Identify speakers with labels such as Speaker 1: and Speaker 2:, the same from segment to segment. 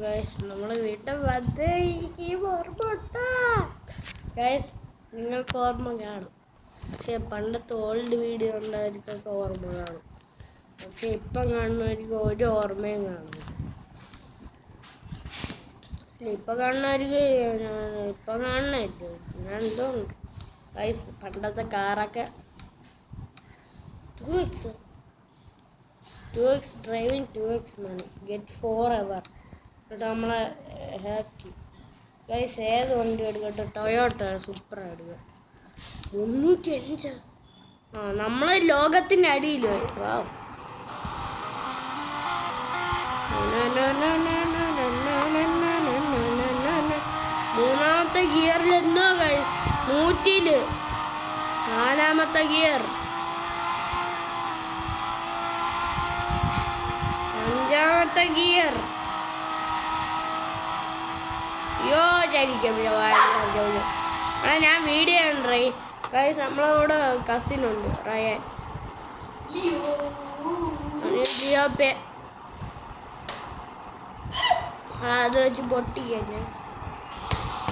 Speaker 1: Guys നമ്മൾ വീട്ടിൽ വന്ന് എനിക്ക് ഓർമ്മ ഗൈസ്, നിങ്ങൾക്ക് ഓർമ്മ കാണും. പക്ഷെ പണ്ടത്തെ ഓൾഡ് വീഡിയോ ഉണ്ടായിരിക്കൊക്കെ ഓർമ്മ കാണും. പക്ഷെ ഇപ്പം കാണുന്നവർക്ക് ഒരു ഓർമ്മയും കാണും. ഇപ്പം കാണുന്നവർക്ക് ഇപ്പം കാണണമായിരിക്കും. ഞാൻ എന്തുകൊണ്ട് ഗൈസ് പണ്ടത്തെ കാറൊക്കെ 2x ഡ്രൈവിംഗ് 2x മണി ഗെറ്റ് 4 ever. എന്നിട്ട് നമ്മളെ ഹാപ്പി ഗൈസ്. ഏത് വണ്ടി എടുക്കട്ടെ? ടൊയോട്ട സൂപ്പർ എടുക്കുക. 305. നമ്മളെ ലോകത്തിന്റെ അടിയിൽ പോയി. വാവ്. മൂന്നാമത്തെ ഗിയറിൽ എന്തോ ഗൈസ് 100. നാലാമത്തെ ഗിയർ. അഞ്ചാമത്തെ ഗിയർ. ഞാൻ വീഡിയോ കണ്ടേ ഗൈസ്. നമ്മളവിടെ കസിൻ ഉണ്ട് റയാൻ. ജിയോപ്പേ അത് വെച്ച് പൊട്ടിക്കന്നെ.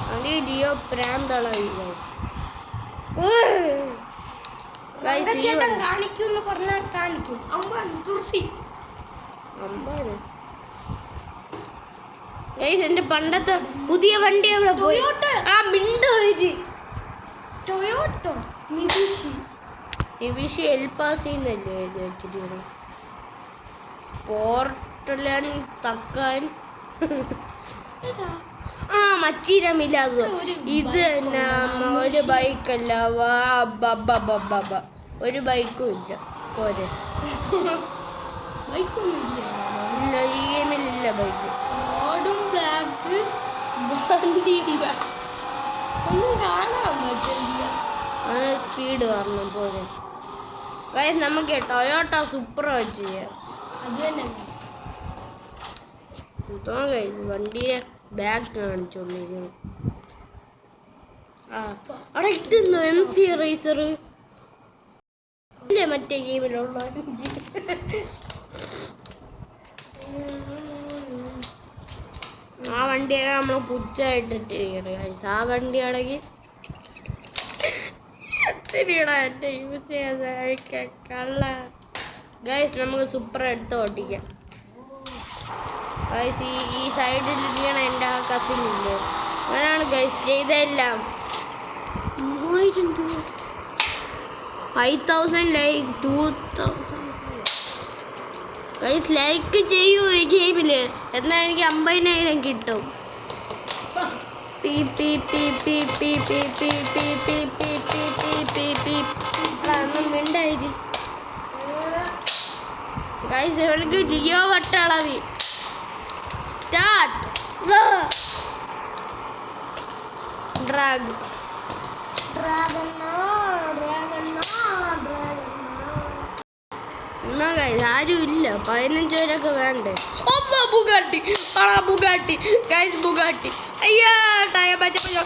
Speaker 1: അവന് ജിയോ പ്രാന്തളവി കാണിക്കും പറഞ്ഞാൽ കാണിക്കും. 50. എന്റെ പണ്ടത്തെ പുതിയ വണ്ടി അവിടെ പോയി. ടൊയോട്ടോ നിവിഷി എൽപാസിന്നല്ലേ വെച്ചിട്ട് സ്പോർട്ട്ലാൻ തക്കാൻ. മച്ചീര മിലാസോ. ഇത് തന്നെ ഒരു ബൈക്കല്ല. ഒരു ബൈക്കും ഇല്ല. പോരെ ഇല്ല, ഈ ഗെയിമിലില്ല ബൈക്ക്. ഫ്ലാഗ് ഒന്നും കാണാൻ പറ്റില്ല. അങ്ങനെ സ്പീഡ് കാരണം പോലെ ഗൈസ്. നമുക്ക് ടൊയോട്ട സൂപ്പർ വെച്ച് ചെയ്യാം. അത് തന്നെ വണ്ടിയെ ബാഗ് കാണിച്ചോണ്ടിരിക്കുന്നു. അവിടെ ഇട്ടുന്നു MC റേസർ ഇല്ലേ മറ്റേ ഗെയിമിലുള്ള. ആ വണ്ടിയൊക്കെ നമ്മൾ പുച്ഛായിട്ടിട്ടിരിക്കണം. ആ വണ്ടി ആണെങ്കിൽ എന്റെ യൂസ് ചെയ്യാതെ കള്ള ഗൈസ്. നമുക്ക് സൂപ്പർ എടുത്ത് ഓട്ടിക്കാം ഗൈസ്. ഈ സൈഡിൽ ഇരിക്കണം എൻ്റെ ആ കസിൻ ഇല്ലേ, അങ്ങനെയാണ് ഗൈസ് ചെയ്തെല്ലാം. 3000 രൂപ. 5000 ലൈക്ക് 2000 ഗൈസ്. ലൈക്ക് ചെയ്യൂ ഈ ഗെയിമില്, എന്നാൽ എനിക്ക് 50,000 കിട്ടും. മിണ്ടായി ഗൈസ്. എനിക്ക് ജിയോ വട്ടളവി സ്റ്റാർട്ട്. ആരും ഇല്ല. 15 പേരൊക്കെ വേണ്ടേ? Bugatti guys. ബുഗാട്ടി. അയ്യാ മച്ചീന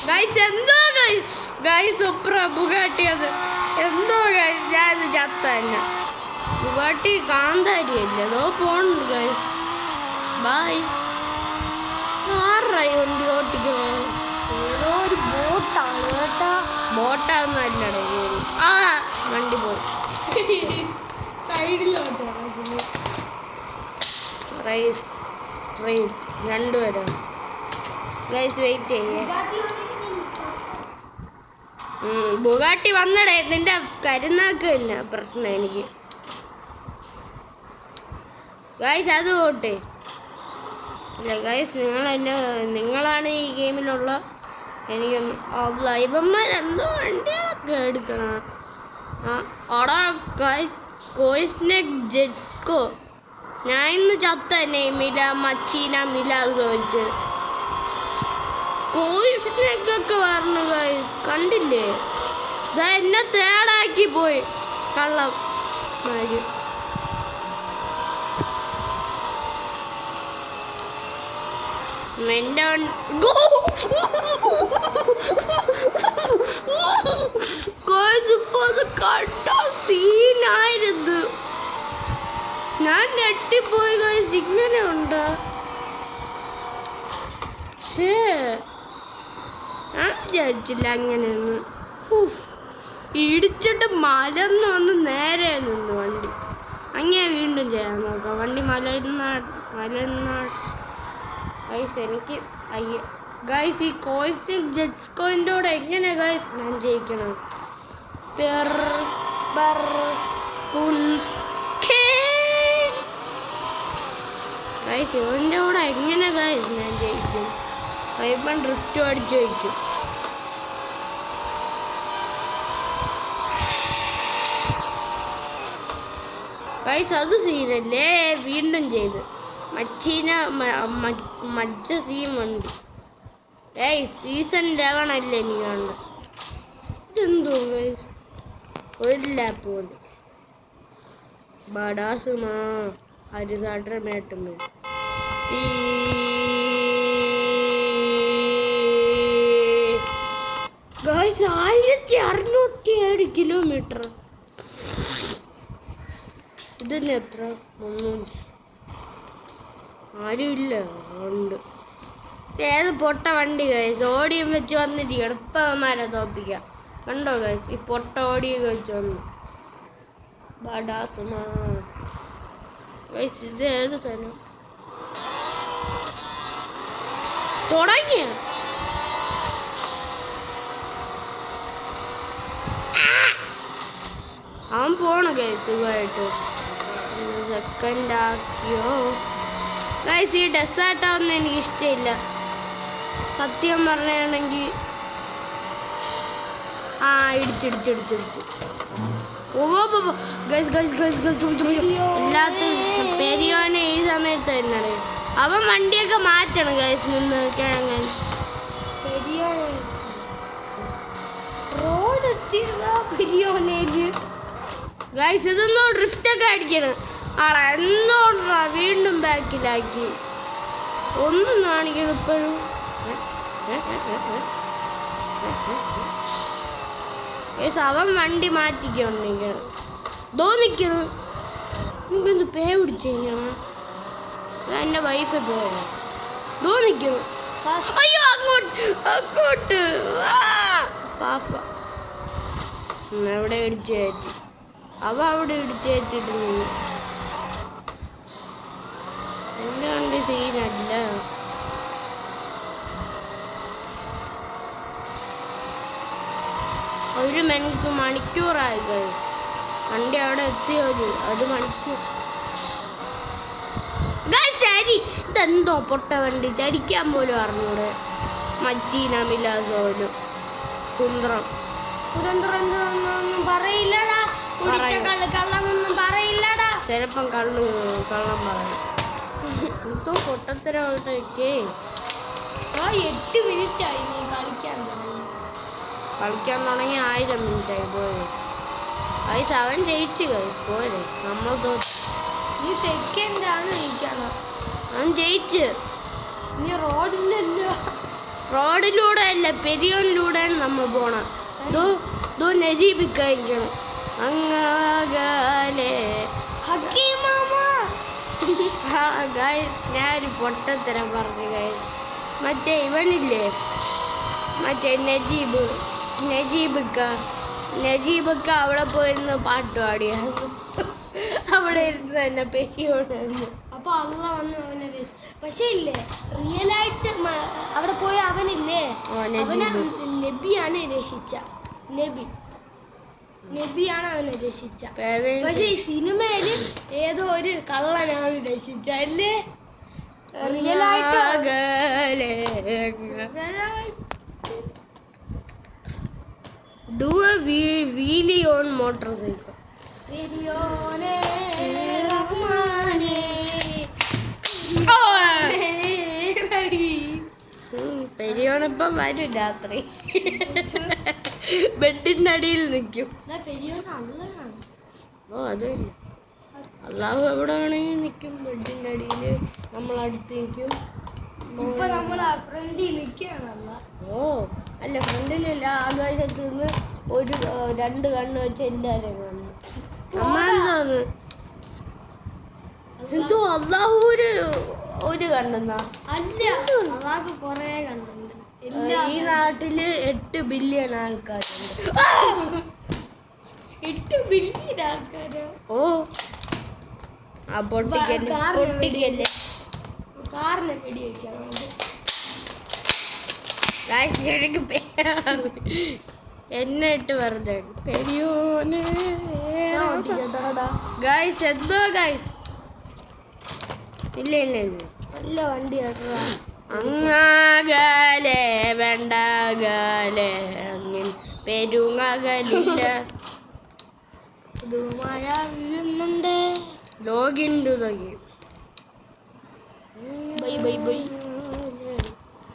Speaker 1: ഗൈസ്. എന്തോ ഗൈസ് സൂപ്പർ ബുഗാട്ടി. അത് എന്തോ ഗൈസ്. ഞാൻ ചത്ത തന്നെ. ബുഗാട്ടി കാന്താരിയല്ല. അതോ പോണുണ്ട് ഗൈസ്. ബൈ. ആറായി വണ്ടി ഓട്ടിക്കണോ? ഏതോ ഒരു ബോട്ടാണ് കേട്ടാ. ബോട്ടാന്നല്ലടേ. വണ്ടി പോയി സൈഡിലോട്ട്. റൈസ് സ്ട്രേറ്റ് 2 പേരാണ് ഗൈസ്. വെയിറ്റ് ചെയ്യേ. ബുഗാട്ടി വന്നടേ. നിന്റെ കരുനാക്കില്ല പ്രശ്നം എനിക്ക് ഗൈസ്. അത് പോട്ടെ. ഇല്ല ഗൈസ്, നിങ്ങളാണ് ഈ ഗെയിമിലുള്ള. എനിക്കൊന്നും ഇവന്മാരെന്തോ വണ്ടികളൊക്കെ എടുക്കണം. ജെസ്കോ. ഞാൻ ഇന്ന് ചത്ത തന്നെ. മച്ചീന മിലാസോ വെച്ച് കോയിസ്നെക്കൊക്കെ പറഞ്ഞു ഗൈസ്. കണ്ടില്ലേ? ഇതാ എന്നെ തേടാക്കി പോയി കള്ളം. എന്റെ കണ്ട സീനായിരുന്നു. ഞാൻ ഞെട്ടിപ്പോയി ഗൈസ്, ഇങ്ങനെ ഉണ്ടോ? ഞാൻ വിചാരിച്ചില്ല അങ്ങനെയൊന്ന്. ഇടിച്ചിട്ട് മലന്ന് വന്ന് നേരെ നിന്നു വണ്ടി. അങ്ങനെ വീണ്ടും ചെയ്യാൻ നോക്കാം. വണ്ടി മലന്നാ ഗൈസ്. എനിക്ക് അയ്യ ഗൈസ്, ഈ കോയിൻ ജെറ്റ്സ് കോയിൻ്റെ കൂടെ എങ്ങനെ ഗൈസ് ഞാൻ ജയിക്കണം? ഗൈസ് ഇവൻ്റെ കൂടെ എങ്ങനെ ഗൈസ് ഞാൻ ജയിക്കും? ഇപ്പം ഡ്രിഫ്റ്റ് അടിച്ചു വയ്ക്കും. ഗൈസ് അത് സീനല്ലേ, വീണ്ടും ചെയ്ത് മജ്ജ സീൻ വണ്ടി. സീസൺ 11 അല്ലേ നീ കണ്ട്? ഇതെന്തോ ഗൈസ്, ഒരു ലാപ്പ് പോലെ ബഡാസുമാ ഹരിസാട്ടമേട്ടും ഗൈസ് 1607 കിലോമീറ്റർ. ഇതിന് എത്ര? 300. ആരുമില്ല. ഉണ്ട്. ഏത് പൊട്ട വണ്ടി ഗൈസ്, ഓടിയും വെച്ച് വന്നിട്ട് എളുപ്പമാരെ തോപ്പിക്കാം. കണ്ടോ ഗൈസ്, ഈ പൊട്ട ഓടിയൊക്കെ വെച്ച് വന്നു ബഡാസുമാ ഗൈസ്. ഇത് ഏത് തന്നെ തുടങ്ങിയ അവൻ പോണ ഗൈസ് സുഖമായിട്ട്. സെക്കൻഡ് ആക്കിയോ ഗൈസ്? ഈ ഡെസേർട്ട് ആവുന്ന എനിക്ക് ഇഷ്ടമില്ല സത്യം പറഞ്ഞാണെങ്കിൽ. ഇടിച്ചിടിച്ചിടിച്ചിടിച്ച് എല്ലാത്തും പെരിയോനെ ഈ സമയത്ത് തന്നെ അവൻ വണ്ടിയൊക്കെ മാറ്റണം ഗൈസ്. നിന്ന് കിഴങ്ങൻ ഗൈസ് ഇതൊന്നോ ഡ്രിഫ്റ്റൊക്കെ അടിക്കണം. ആളെ എന്തോണ്ടാ വീണ്ടും ബാക്കിലാക്കി. ഒന്നും കാണിക്കണം ഇപ്പോഴും. അവൻ വണ്ടി മാറ്റിക്കൊണ്ടിരിക്കണം. ദോ നിക്കണം. നമുക്കെന്ത് പേ പിടിച്ചാണ് എൻ്റെ വൈഫ് പോയത്. ദോ നിക്കണം. അയ്യോ അങ്ങോട്ട് എവിടെ ഇടിച്ചു കയറ്റി. അവ അവിടെ ഇടിച്ചു കയറ്റിട്ട് നിന്ന്. എൻ്റെ വണ്ടി സീനല്ല. ഒരു മണിക്കൂറായി വണ്ടി അവിടെ എത്തിയത്. ഒരു മണിക്കൂർ. ശരി, ഇതെന്തോ പൊട്ട വണ്ടി, ചരിക്കാൻ പോലും അറിഞ്ഞൂടെ. മച്ചീന മിലാസോലും സുന്ദരം ഒന്നും പറയില്ലടാ. കള്ളമൊന്നും പറയില്ലടാ. ചിലപ്പം കള്ളം പറയും. എന്തോ പൊട്ടത്തരമായിട്ടൊക്കെ. 8 മിനിറ്റായി നീ കളിക്കാൻ തുടങ്ങി. 1000 മിനിറ്റായി പോയത്. ഗൈസ് അവൻ ജയിച്ചു ഗൈസ്. പോരെ നമ്മൾ ഈ സെക്കൻഡാണ് ജയിക്കണം. അവൻ ജയിച്ച്. ഇനി റോഡിലൂടെ അല്ല പെരിയോനിലൂടെയാണ് നമ്മൾ പോണം. നജീബിക്കായിരിക്കണം. അങ്ങാകലെ ഞാനൊരു പൊട്ടത്തരം പറഞ്ഞു ഗൈസ്. മറ്റേ ഇവനില്ലേ, മറ്റേ നജീബക്ക അവിടെ പോയിരുന്ന് പാട്ട് പാടിയ അവിടെ ഇരുന്ന് തന്നെ പെരിയോട്. അപ്പൊ അള്ള വന്ന് അവനെ പക്ഷെ ഇല്ലേ റിയലായിട്ട് അവിടെ പോയ അവനില്ലേ നബിയാണ് രക്ഷിച്ച. നബിയാണ് അവനെ രക്ഷിച്ച. പക്ഷെ ഈ സിനിമയില് ഏതോ ഒരു കള്ളനാണ് രക്ഷിച്ച അല്ലേ? റിയലായിട്ട് do a wheelie on motorcycle. Periyone Rahmane. പെരിയോണിപ്പം വരും രാത്രി. ബെഡിന്റെ അടിയിൽ നിൽക്കും. ഓ അത് അള്ളാഹു എവിടെ വേണമെങ്കിൽ നിൽക്കും. ബെഡിന്റെ അടിയിൽ നമ്മളടുത്ത് നിൽക്കും. ഇപ്പൊ നമ്മൾ ഫ്രണ്ടിൽ നിൽക്കുകയാണല്ല. ഓ അല്ല, ഫ്രണ്ടിലല്ല, ആകാശത്ത് നിന്ന് ഒരു 2 കണ്ണ് വെച്ച് എല്ലാവരും കാണുന്നു. നമ്മളെന്താണ് എന്തോ അള്ളാഹൂര് ഒരു കണ്ടെന്നാ
Speaker 2: അല്ല അള്ളാഹ് കൊറേ കണ്ടുണ്ട്.
Speaker 1: ഈ നാട്ടില് 8 ബില്യൺ ആൾക്കാരുണ്ട്.
Speaker 2: 8 ബില്യൺ ആൾക്കാരോ?
Speaker 1: ഓ ആ പൊട്ടിക്കല്ലേ
Speaker 2: കാറിനെ വെടി വെക്കാം നമുക്ക്.
Speaker 1: എന്നെ ഇട്ട് വെറുതെ ഗൈസ് എന്തോ ഗൈസ് ഇല്ല ഇല്ല ഇല്ല
Speaker 2: നല്ല വണ്ടി കേട്ടോ.
Speaker 1: അങ്ങാകലെ വേണ്ടകലെ അങ്ങനെ പെരുങ്ങകലില്ല.
Speaker 2: ഇത് മഴ വീഴുന്നുണ്ട്.
Speaker 1: Login to the game.
Speaker 2: Bye bye bye.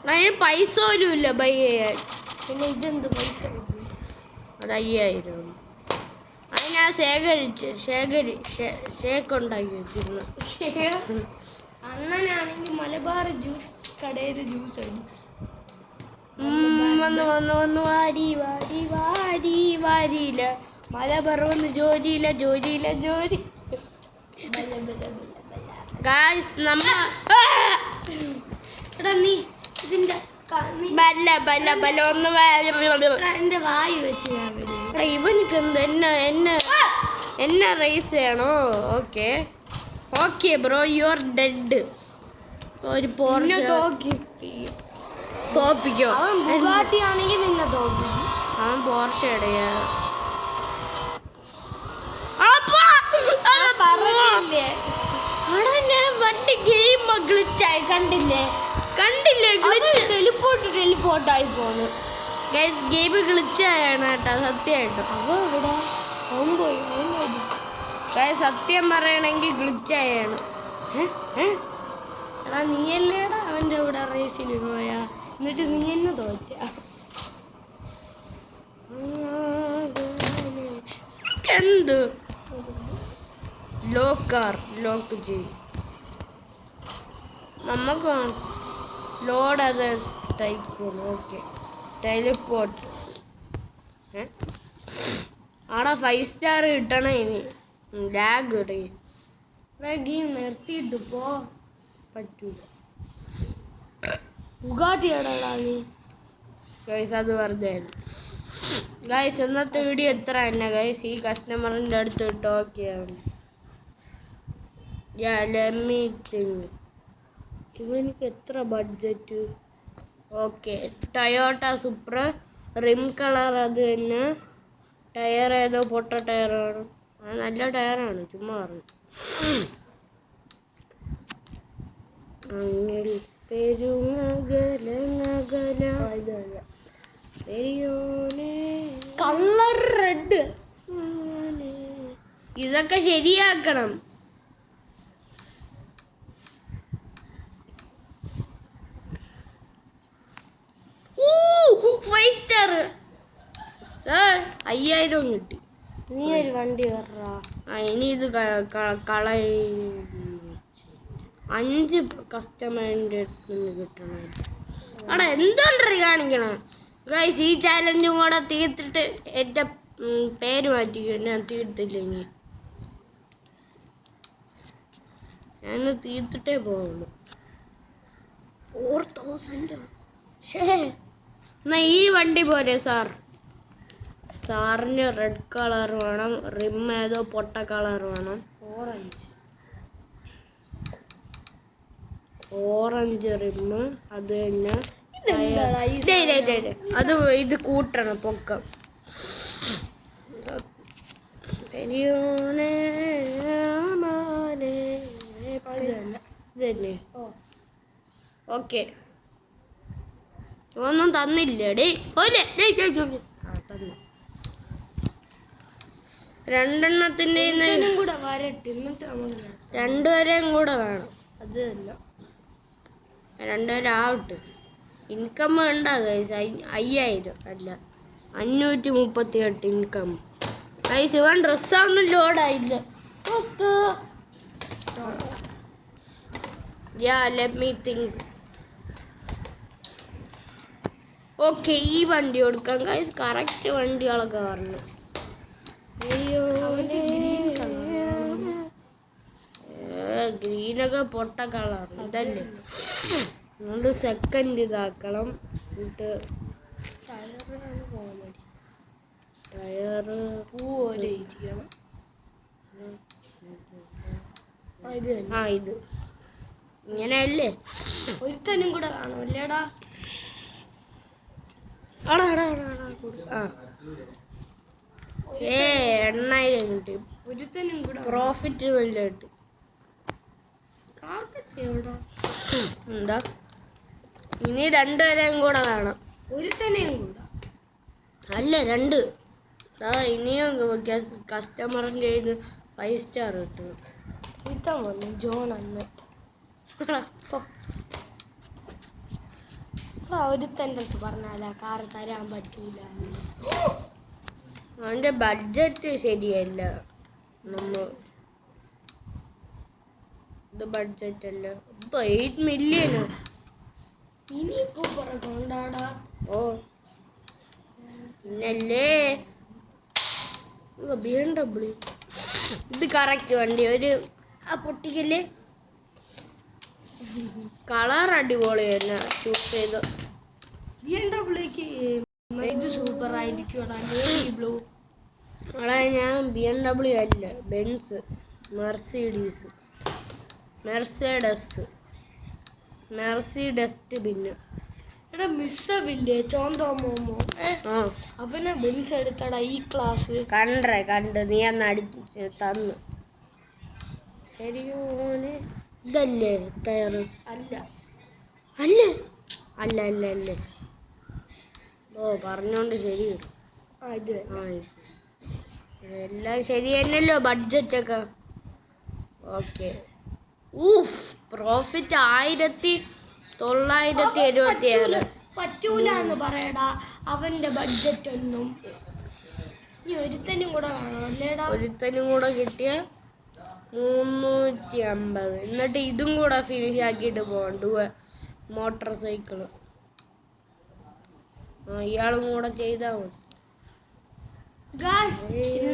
Speaker 1: അതിന് പൈസ പോലും ഇല്ല ബൈ ചെയ്യാൻ.
Speaker 2: പിന്നെ ഇതെന്ത് പൈസ?
Speaker 1: അത് 5000. അത് ഞാൻ ഷേക്ക് വെച്ചിരുന്നു.
Speaker 2: അണ്ണനാണെങ്കിൽ മലബാർ ജ്യൂസ് കടയിൽ ജ്യൂസ്
Speaker 1: വന്നു വാരിയില്ല മലബാർ വന്ന് ജോലിയില്ല. ഗായ്സ്
Speaker 2: നീ ഇതിന്റെ എന്റെ വായു വെച്ച് ഞാൻ
Speaker 1: ഇവനിക്ക് എന്നെ റേസ് ചെയ്യണോ? Okay bro you are dead. ഒരു തോപ്പിക്കോ?
Speaker 2: അവൻ ബുഗാട്ടി ആണെങ്കിൽ നിന്നെ തോപ്പിക്കും.
Speaker 1: അവൻ പോർഷെ ഇടയാ. വണ്ടി ഗെയിം ഗ്ലിച്ചായി. കണ്ടില്ലേ
Speaker 2: ടെലിപ്പോർട്ടായി പോന്നു.
Speaker 1: ഗെയിം ഗ്ലിച്ചായാണ് കേട്ടോ സത്യമായിട്ടും.
Speaker 2: അവൻ പോയി.
Speaker 1: സത്യം പറയണെങ്കിൽ ഗ്ലിച്ചായാണ്.
Speaker 2: എടാ നീയല്ലേടാ അവന്റെ കൂടെ റേസിന് പോയാ, എന്നിട്ട് നീ എന്നെ തോറ്റ.
Speaker 1: എന്ത് ലോക്ക് ചെയ്യും നമുക്ക്. Load others tycoon. Okay teleport. ആടാ 5 സ്റ്റാർ കിട്ടണ ഇനി. ലാഗ്
Speaker 2: ഗെയിം നിർത്തിയിട്ട് പോ.
Speaker 1: പറ്റൂല.
Speaker 2: ബുഗാട്ടിയാടാ നീ.
Speaker 1: ഗൈസ് അത് വെറുതെ. ഗൈസ് ഇന്നത്തെ വീഡിയോ എത്ര തന്നെ ഗൈസ്. ഈ കസ്റ്റമറിന്റെ അടുത്ത് ടോക്ക് ചെയ്യണം. ഇവനിക്ക് എത്ര budget? Okay Toyota Supra. Rim colour അത് തന്നെ. ടയർ ഏതോ പൊട്ട ടയറാണ്. അത് നല്ല ടയറാണ് ചുമ്മാ പറഞ്ഞു. അങ്ങനെ
Speaker 2: കളർ റെഡ്.
Speaker 1: ഇതൊക്കെ ശരിയാക്കണം. സർ 5000 കിട്ടി.
Speaker 2: നീ ഒരു വണ്ടി കയറാ.
Speaker 1: ഇനി ഇത് 5 കസ്റ്റമറിന്റെ അടുത്ത് കിട്ടണം. അവിടെ എന്തുകൊണ്ടറി കാണിക്കണം ഗൈസ്. ഈ ചാലഞ്ചും കൂടെ തീർത്തിട്ട് എന്റെ പേര് മാറ്റിക്കോ. ഞാൻ തീർത്തില്ലെങ്കിൽ ഞാൻ തീർത്തിട്ടേ പോവുള്ളൂ. 4000. എന്നാ ഈ വണ്ടി പോരെ സാർ? സാറിന് റെഡ് കളർ വേണം. റിം ഏതോ പൊട്ട കളർ വേണം. ഓറഞ്ച് റിം. അത് തന്നെ. അത് ഇത് കൂട്ടണം പൊക്കം. ഓക്കെ ഒന്നും തന്നില്ലേ? രണ്ടെണ്ണത്തിന്റെ
Speaker 2: കൂടെ വരട്ടെ, എന്നിട്ട്
Speaker 1: രണ്ടുപേരെയും കൂടെ വേണം.
Speaker 2: അത് തന്നെ.
Speaker 1: രണ്ടുപേരും ആവട്ടെ. ഇൻകം വേണ്ട ഗൈസ്. 5000 അല്ല 538 ഇൻകം ഗൈസ്. ഇവൻ ഡ്രസ്സൊന്നും ലോഡായില്ല. Let me think. ഓക്കെ ഈ വണ്ടി കൊടുക്കാം ഗൈസ്. കറക്റ്റ് വണ്ടികളൊക്കെ പറഞ്ഞു. ഗ്രീനൊക്കെ പൊട്ട കളർ ഇതല്ലേ. അതുകൊണ്ട് സെക്കൻഡ് ഇതാക്കണം. എന്നിട്ട് ടയറ്
Speaker 2: പൂവോലെ ഇരിക്കണം.
Speaker 1: ഇത് ഇങ്ങനെയല്ലേ.
Speaker 2: ഒരുത്തനും കൂടെ കാണും അല്ലേടാ?
Speaker 1: ആ 8,000 കിട്ടി.
Speaker 2: ഒരുത്തനും കൂടെ
Speaker 1: പ്രോഫിറ്റ് നല്ല കിട്ടി.
Speaker 2: എവിടാ?
Speaker 1: എന്താ ഇനി 2 പേരെയും കൂടെ വേണം.
Speaker 2: ഒരുത്തനെയും കൂടെ
Speaker 1: അല്ല 2. ഇനിയും കസ്റ്റമറിന്റെ 5 സ്റ്റാർ കിട്ടും.
Speaker 2: ഒരുത്തൻ വന്നു ജോൺ അന്ന്. ഒരുത്തൻ്റെ അടുത്ത് പറഞ്ഞാലാ കാറ് തരാൻ പറ്റൂല.
Speaker 1: അവന്റെ ബഡ്ജറ്റ് ശരിയല്ല. ഇത് ബഡ്ജറ്റ് അല്ല. 8 മില്യൺ.
Speaker 2: ഇനി കൂപ്പർ കൊണ്ടാടാ.
Speaker 1: ഓ പിന്നല്ലേ BMW. ഇത് കറക്റ്റ് വണ്ടി. ഒരു പൊട്ടിക്കല്ലേ. കളർ അടിപൊളി തന്നെ ചൂസ് ചെയ്തു.
Speaker 2: BMW ഇത് സൂപ്പർ ആയിരിക്കും. Navy blue.
Speaker 1: ഞാൻ BMW അല്ല, ബെൻസ്, മെർസിഡസ് പിന്നെ
Speaker 2: എടാ മിസ്സവില്ലേ ചോന്തോ മോമോ അവനെ ബെൻസ് എടുത്തടാ ഈ ക്ലാസ്.
Speaker 1: കണ്ട് നീ അന്ന് അടിച്ച് തന്നു. ഇതല്ലേ ടയറ്?
Speaker 2: അല്ല
Speaker 1: ഓ പറഞ്ഞോണ്ട് ശരി.
Speaker 2: ഇത്
Speaker 1: എല്ലാം ശരി തന്നെയല്ലോ. ബഡ്ജറ്റ് ഒക്കെ ഓക്കെ. പ്രോഫിറ്റ് 1976.
Speaker 2: പറ്റൂല എന്ന് പറയടാ. അവന്റെ ബഡ്ജറ്റ് ഒന്നും. ഇനി ഒരുത്തനും കൂടെ വേണം അല്ലേടാ?
Speaker 1: ഒരുത്തനും കൂടെ കിട്ടിയ 350. എന്നിട്ട് ഇതും കൂടെ ഫിനിഷ് ആക്കിയിട്ട് പോകണ്ടു. മോട്ടോർ സൈക്കിള് ഇയാളും കൂടെ ചെയ്താ മതി.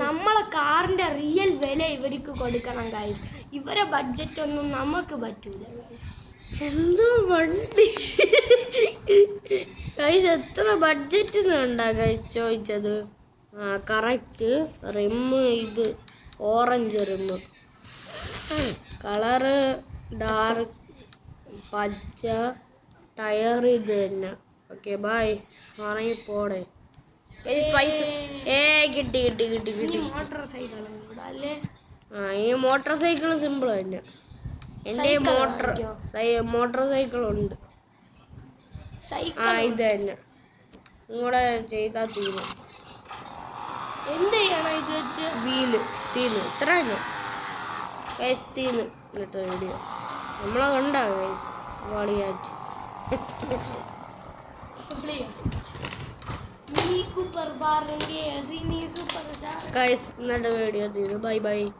Speaker 2: നമ്മളെ കാറിന്റെ റിയൽ വില ഇവർക്ക് കൊടുക്കണം ഗൈസ്. ഇവരെ ബഡ്ജറ്റ് ഒന്നും നമുക്ക് പറ്റൂല.
Speaker 1: എന്തോ വണ്ടി ഗൈസ് എത്ര ബഡ്ജറ്റ് ഉണ്ടാ ഗൈസ് ചോദിച്ചത്? കറക്റ്റ്. റിമ്മ് ഇത് ഓറഞ്ച് റിമ്മ്. കളറ് ഡാർക്ക് പച്ച. ടയർ ഇത് തന്നെ. Okay bye. ആണെങ്കിൽ പോടെ. പൈസ കിട്ടി.
Speaker 2: മോട്ടോർ സൈക്കിളും കൂടെ അല്ലേ?
Speaker 1: ഈ മോട്ടോർ സൈക്കിൾ സിമ്പിൾ തന്നെ. എന്റെ മോട്ടോർ സൈക്കിൾ ഉണ്ട്. ഇത് തന്നെ കൂടെ ചെയ്താ തീരും.
Speaker 2: എന്ത് ചെയ്യണം ഇത് വെച്ച്?
Speaker 1: വീല് തീർന്നു. ഇത്ര തന്നെ ഗൈസ്. തീർന്നു എന്നിട്ട് വീഡിയോ നമ്മളെ കണ്ടാ ഗൈസ്. വളിയാച്ച് ഗൈസ് ഇന്നത്തെ വീഡിയോ തീർന്നു. ബൈ.